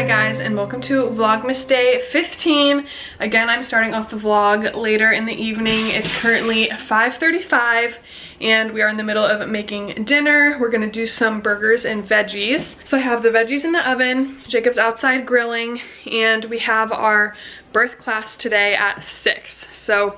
guys, and welcome to Vlogmas day 15. Again, I'm starting off the vlog later in the evening. It's currently 5:35 and we are in the middle of making dinner. We're gonna do some burgers and veggies. So I have the veggies in the oven, Jacob's outside grilling, and we have our birth class today at 6. So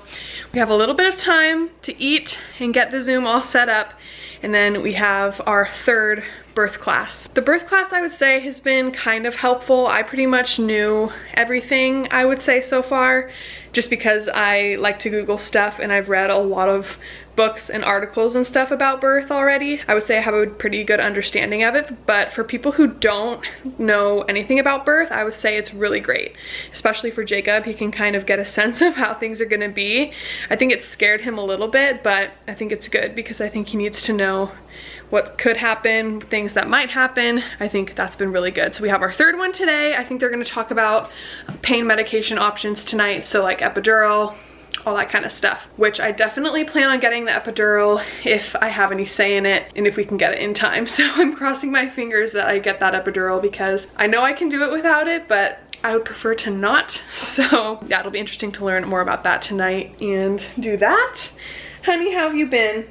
we have a little bit of time to eat and get the Zoom all set up, and then we have our third birth class. The birth class, I would say, has been kind of helpful. I pretty much knew everything, I would say, so far, just because I like to Google stuff and I've read a lot of books and articles and stuff about birth already. I would say I have a pretty good understanding of it, but for people who don't know anything about birth, I would say it's really great, especially for Jacob. He can kind of get a sense of how things are gonna be. I think it scared him a little bit, but I think it's good because I think he needs to know what could happen, things that might happen. I think that's been really good. So we have our third one today. I think they're gonna talk about pain medication options tonight, so like epidural, all that kind of stuff, which I definitely plan on getting the epidural if I have any say in it and if we can get it in time. So I'm crossing my fingers that I get that epidural because I know I can do it without it, but I would prefer to not. So yeah, it'll be interesting to learn more about that tonight and do that. Honey, how have you been?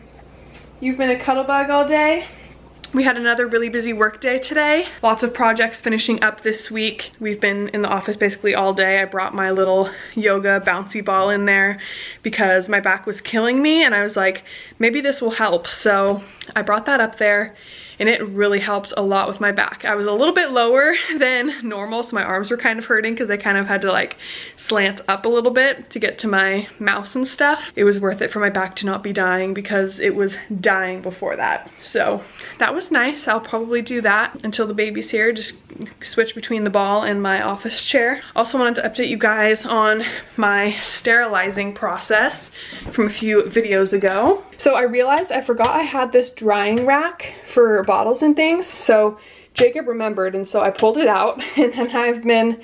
You've been a cuddle bug all day? We had another really busy work day today. Lots of projects finishing up this week. We've been in the office basically all day. I brought my little yoga bouncy ball in there because my back was killing me and I was like, maybe this will help. So I brought that up there and it really helps a lot with my back. I was a little bit lower than normal, so my arms were kind of hurting because I kind of had to like slant up a little bit to get to my mouse and stuff. It was worth it for my back to not be dying because it was dying before that. So that was nice. I'll probably do that until the baby's here, just switch between the ball and my office chair. Also wanted to update you guys on my sterilizing process from a few videos ago. So I realized I forgot I had this drying rack for bottles and things, so Jacob remembered, and so I pulled it out, and then I've been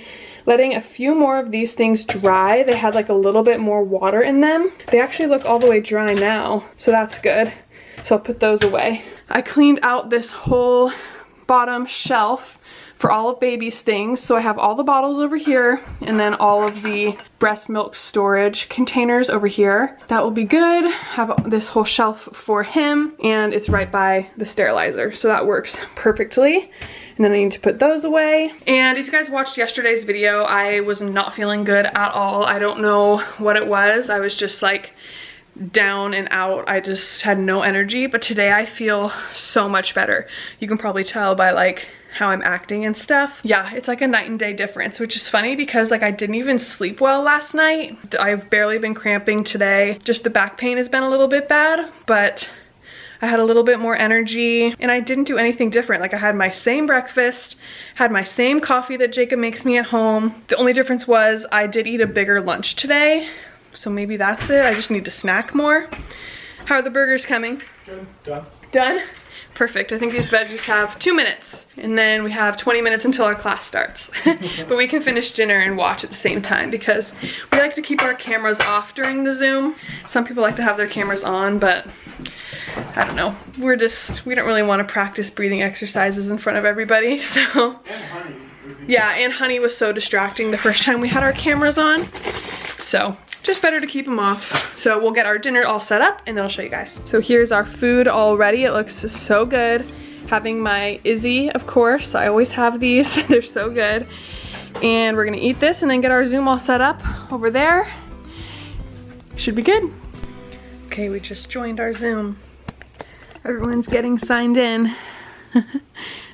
letting a few more of these things dry. They had like a little bit more water in them. They actually look all the way dry now, so that's good. So I'll put those away. I cleaned out this whole bottom shelf for all of baby's things. So I have all the bottles over here and then all of the breast milk storage containers over here. That will be good. Have this whole shelf for him, and it's right by the sterilizer. So that works perfectly. And then I need to put those away. And if you guys watched yesterday's video, I was not feeling good at all. I don't know what it was. I was just like down and out. I just had no energy, but today I feel so much better. You can probably tell by like how I'm acting and stuff. Yeah, it's like a night and day difference, which is funny because like I didn't even sleep well last night. I've barely been cramping today. Just the back pain has been a little bit bad, but I had a little bit more energy and I didn't do anything different. Like I had my same breakfast, had my same coffee that Jacob makes me at home. The only difference was I did eat a bigger lunch today, so maybe that's it. I just need to snack more. How are the burgers coming? Good. Done. Done? Perfect. I think these veggies have 2 minutes and then we have 20 minutes until our class starts. But we can finish dinner and watch at the same time because we like to keep our cameras off during the Zoom. Some people like to have their cameras on, but I don't know. We don't really want to practice breathing exercises in front of everybody, so. And Honey. Yeah, and Honey was so distracting the first time we had our cameras on. So just better to keep them off. So we'll get our dinner all set up and then I'll show you guys. So here's our food already. It looks so good. Having my Izzy, of course. I always have these. They're so good. And we're gonna eat this and then get our Zoom all set up over there. Should be good. Okay, we just joined our Zoom. Everyone's getting signed in.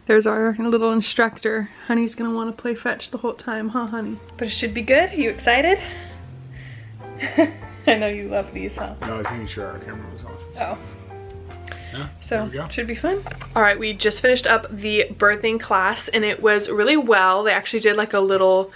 There's our little instructor. Honey's gonna wanna play fetch the whole time, huh, Honey? But it should be good. Are you excited? I know you love these, huh? No, I was making sure our camera was off. Oh. Yeah, so should be fun. All right, we just finished up the birthing class and it was really well. They actually did like a little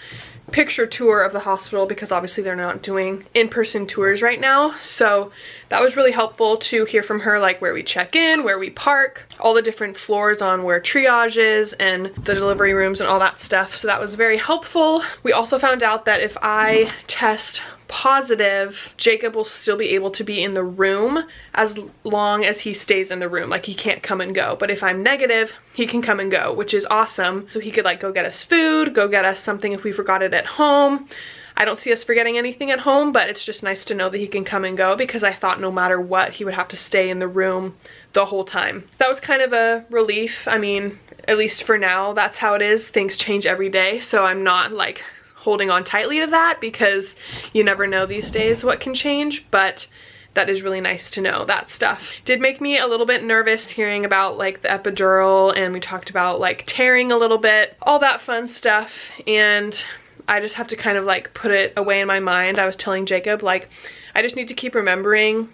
picture tour of the hospital because obviously they're not doing in-person tours right now. So that was really helpful to hear from her, like where we check in, where we park, all the different floors on where triage is and the delivery rooms and all that stuff. So that was very helpful. We also found out that if I test positive, Jacob will still be able to be in the room as long as he stays in the room. Like, he can't come and go. But if I'm negative, he can come and go, which is awesome. So he could like go get us food, go get us something if we forgot it at home. I don't see us forgetting anything at home, but it's just nice to know that he can come and go, because I thought no matter what, he would have to stay in the room the whole time. That was kind of a relief. I mean, at least for now, that's how it is. Things change every day, so I'm not like holding on tightly to that, because you never know these days what can change, but that is really nice to know. That stuff did make me a little bit nervous hearing about like the epidural, and we talked about like tearing a little bit, all that fun stuff, and I just have to kind of like put it away in my mind. I was telling Jacob, like, I just need to keep remembering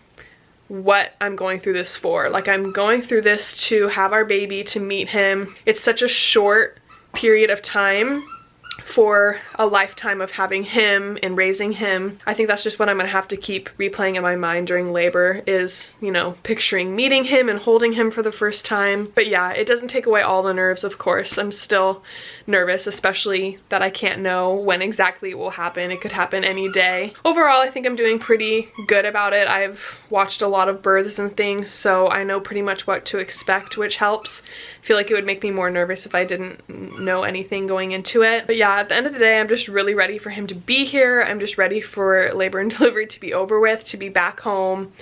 what I'm going through this for. Like, I'm going through this to have our baby, to meet him. It's such a short period of time for a lifetime of having him and raising him. I think that's just what I'm gonna have to keep replaying in my mind during labor, is, you know, picturing meeting him and holding him for the first time. But yeah, it doesn't take away all the nerves, of course. I'm still nervous, especially that I can't know when exactly it will happen. It could happen any day. Overall, I think I'm doing pretty good about it. I've watched a lot of births and things, so I know pretty much what to expect, which helps. I feel like it would make me more nervous if I didn't know anything going into it. But yeah, at the end of the day, I'm just really ready for him to be here. I'm just ready for labor and delivery to be over with, to be back home,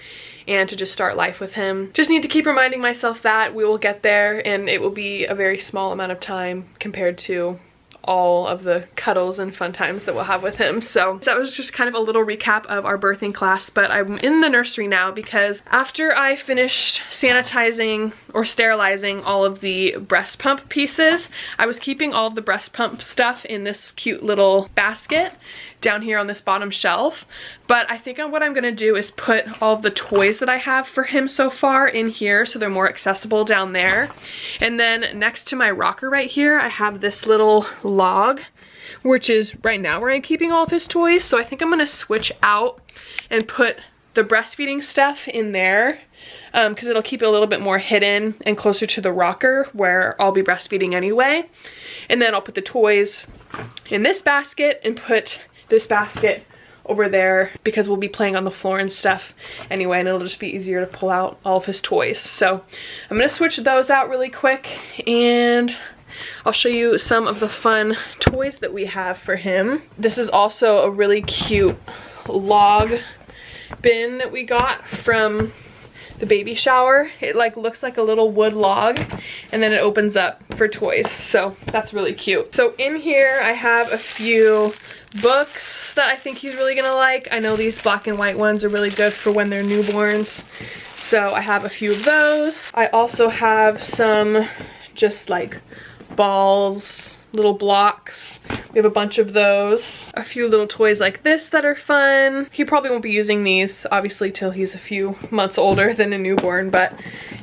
and to just start life with him. Just need to keep reminding myself that we will get there, and it will be a very small amount of time compared to all of the cuddles and fun times that we'll have with him. So that was just kind of a little recap of our birthing class, but I'm in the nursery now because after I finished sanitizing or sterilizing all of the breast pump pieces, I was keeping all of the breast pump stuff in this cute little basket down here on this bottom shelf. But I think what I'm gonna do is put all of the toys that I have for him so far in here, so they're more accessible down there. And then next to my rocker right here, I have this little log, which is right now where I'm keeping all of his toys. So I think I'm gonna switch out and put the breastfeeding stuff in there, because it'll keep it a little bit more hidden and closer to the rocker where I'll be breastfeeding anyway. And then I'll put the toys in this basket and put this basket over there, because we'll be playing on the floor and stuff anyway, and it'll just be easier to pull out all of his toys. So I'm gonna switch those out really quick, and I'll show you some of the fun toys that we have for him. This is also a really cute log bin that we got from the baby shower. It like looks like a little wood log, and then it opens up for toys, so that's really cute. So in here I have a few books that I think he's really gonna like. I know these black and white ones are really good for when they're newborns, so I have a few of those. I also have some just like balls, little blocks. We have a bunch of those. A few little toys like this that are fun. He probably won't be using these, obviously, till he's a few months older than a newborn, but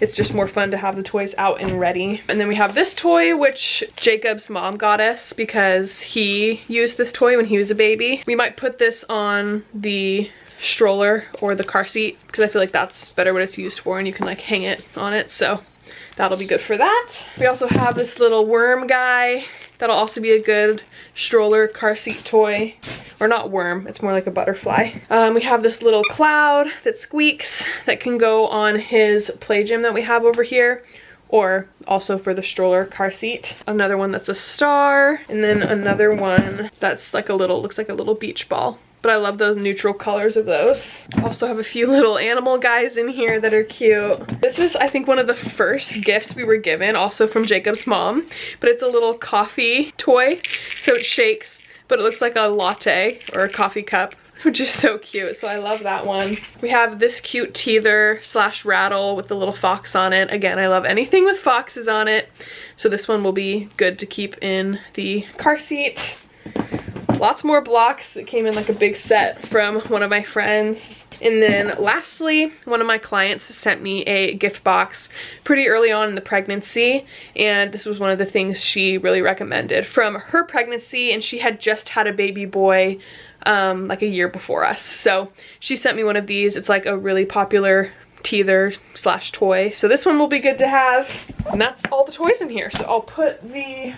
it's just more fun to have the toys out and ready. And then we have this toy, which Jacob's mom got us because he used this toy when he was a baby. We might put this on the stroller or the car seat, because I feel like that's better what it's used for, and you can like hang it on it, so that'll be good for that. We also have this little worm guy. That'll also be a good stroller car seat toy. Or not worm, it's more like a butterfly. We have this little cloud that squeaks that can go on his play gym that we have over here, or also for the stroller car seat. Another one that's a star, and then another one that's like a little, looks like a little beach ball. But I love the neutral colors of those. Also have a few little animal guys in here that are cute. This is, I think, one of the first gifts we were given, also from Jacob's mom. But it's a little coffee toy, so it shakes, but it looks like a latte or a coffee cup, which is so cute, so I love that one. We have this cute teether slash rattle with the little fox on it. Again, I love anything with foxes on it, so this one will be good to keep in the car seat. Lots more blocks. It came in like a big set from one of my friends. And then lastly, one of my clients sent me a gift box pretty early on in the pregnancy, and this was one of the things she really recommended from her pregnancy, and she had just had a baby boy like a year before us. So she sent me one of these. It's like a really popular teether slash toy. So this one will be good to have. And that's all the toys in here. So I'll put the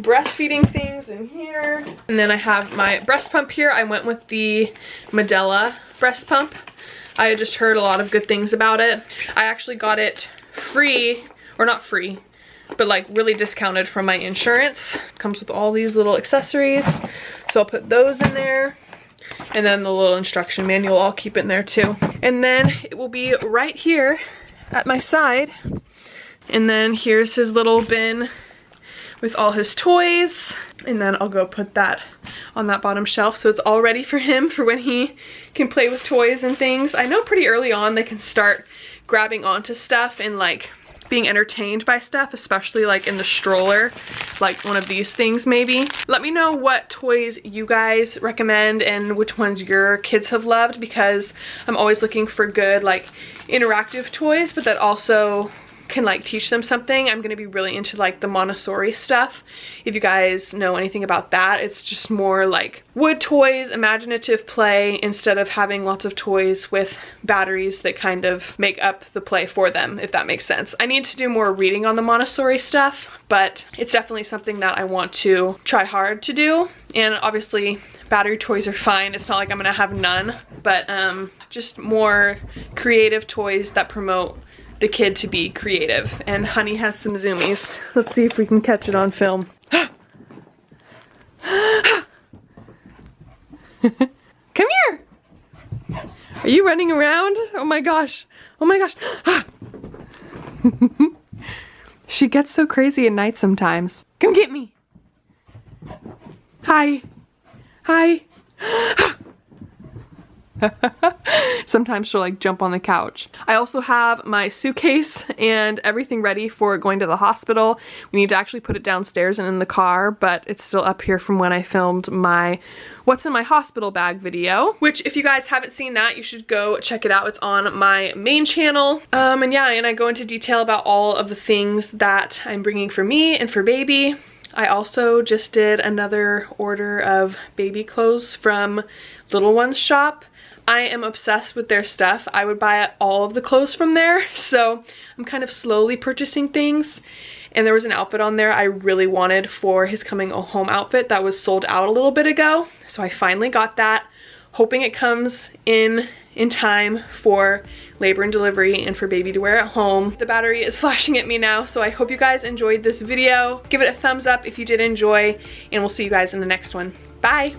breastfeeding things in here. And then I have my breast pump here. I went with the Medela breast pump. I just heard a lot of good things about it. I actually got it free, or not free, but like really discounted from my insurance. Comes with all these little accessories. So I'll put those in there. And then the little instruction manual, I'll keep it in there too. And then it will be right here at my side. And then here's his little bin with all his toys. And then I'll go put that on that bottom shelf so it's all ready for him for when he can play with toys and things. I know pretty early on they can start grabbing onto stuff and like being entertained by stuff, especially like in the stroller, like one of these things maybe. Let me know what toys you guys recommend and which ones your kids have loved, because I'm always looking for good like interactive toys, but that also can like teach them something. I'm gonna be really into like the Montessori stuff. If you guys know anything about that, it's just more like wood toys, imaginative play, instead of having lots of toys with batteries that kind of make up the play for them, if that makes sense. I need to do more reading on the Montessori stuff, but it's definitely something that I want to try hard to do. And obviously battery toys are fine. It's not like I'm gonna have none, but just more creative toys that promote the kid to be creative. And Honey has some zoomies. Let's see if we can catch it on film. Come here! Are you running around? Oh my gosh. Oh my gosh. She gets so crazy at night sometimes. Come get me. Hi. Hi. Sometimes she'll like jump on the couch. I also have my suitcase and everything ready for going to the hospital. We need to actually put it downstairs and in the car, but it's still up here from when I filmed my what's in my hospital bag video, which if you guys haven't seen that, you should go check it out. It's on my main channel. And yeah, and I go into detail about all of the things that I'm bringing for me and for baby. I also just did another order of baby clothes from Little One's shop. I am obsessed with their stuff. I would buy all of the clothes from there, so I'm kind of slowly purchasing things. And there was an outfit on there I really wanted for his coming home outfit that was sold out a little bit ago. So I finally got that, hoping it comes in time for labor and delivery and for baby to wear at home. The battery is flashing at me now, so I hope you guys enjoyed this video. Give it a thumbs up if you did enjoy, and we'll see you guys in the next one. Bye!